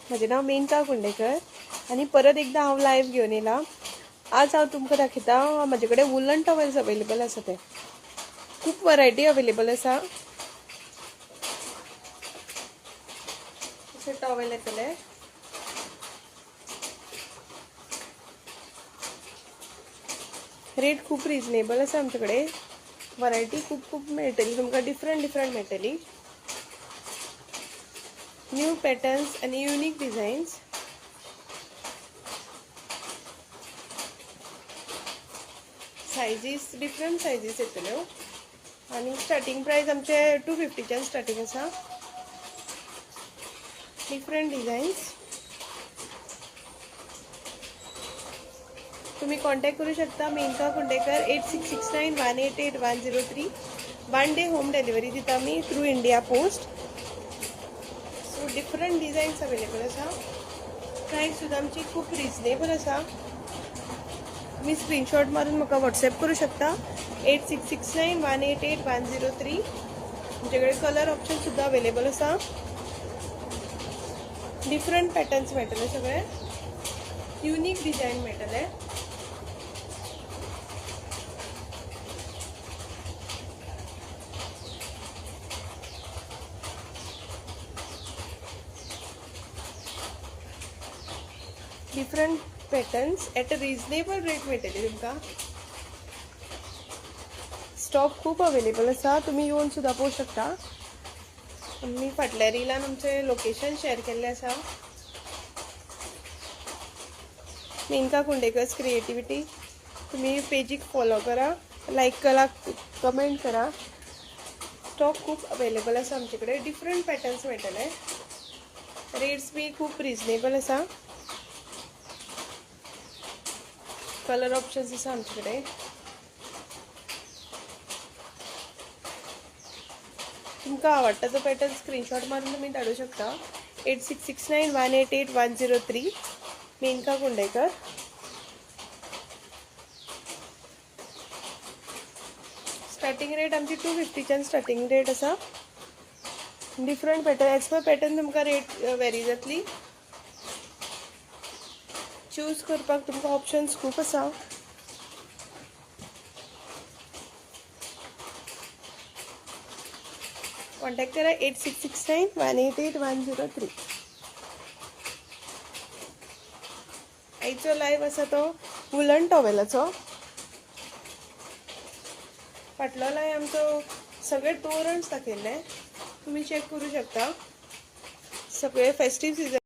म्हजें नांव मेनका कुंडेकर आनी परत एकदां हांव लायव्ह घेवन येयलां। आज हांव तुमकां दाखयता म्हाजे कडेन वुलन टॉवेल्स अवेलेबल आसा ते खूब वरायटी अवेलेबल आसा। अशे टॉवेल येतले रेट खूब रिजनेबल आसा आमचे कडेन। वरायटी खूब मेळटली तुमकां, डिफरंट मेळटली। न्यू पॅटर्न्स आनी unique designs. Sizes different sizes येतल्यो आनी स्टार्टींग प्रायस आमचे 250च्यान स्टार्टींग आसा। डिफरंट डिझायन्स तुम्ही कॉन्टॅक्ट करू शकता। Menka Kundekar 8669188103। 1 day home delivery दिता आमी through India post. So different designs available आसा। प्रायस सुद्दां आमची खूब रिजनेबल आसा। तुम्ही स्क्रीनशॉट मारून म्हाका व्हॉट्सएप करू शकता 8669188103। तुमचे कडेन कलर ऑप्शन सुद्दां अवेलेबल आसा। डिफरंट पॅटर्न्स मेळटले, सगळे युनीक डिझायन मेळटले। Different patterns at a reasonable rate मेळटली तुमकां। स्टॉक खूब अवेलेबल आसा, तुम्ही येवन सुद्दां पळोवंक शकता। आमी फाटल्या रिलान आमचे लोकेशन शेअर केल्ले आसा। मेनका कुंडेकर्स क्रिएटिविटी तुम्ही पेजीक फॉलो करा, लायक करा, कमेंट करा। स्टॉक खूब अवेलेबल आसा आमचे कडेन। डिफरंट पॅटर्न्स मेळटले, रेट्स बी खूब रिजनेबल आसा। कलर ऑप्शन्स आसा आमचे कडेन। तुमकां आवडटा तो पॅटर्न स्क्रीनशॉट मारून तुम्ही धाडू शकता 8669188103। मेनका कुंडेकर। स्टार्टींग रेट आमची 250च्यान स्टार्टींग रेट आसा। Different pattern as per pattern तुमकां रेट वेरी जातली। चूज करपाक तुमकां ऑप्शन्स खूब आसा। कॉन्टॅक्ट करा 8669188103। आयचो लायव्ह आसा तो वुलन टॉवेलाचो। फाटलो लायव्ह आमचो सगळे तोरणस दाखयल्ले, तुम्ही चेक करू शकता। सगळे फेस्टीव सीजन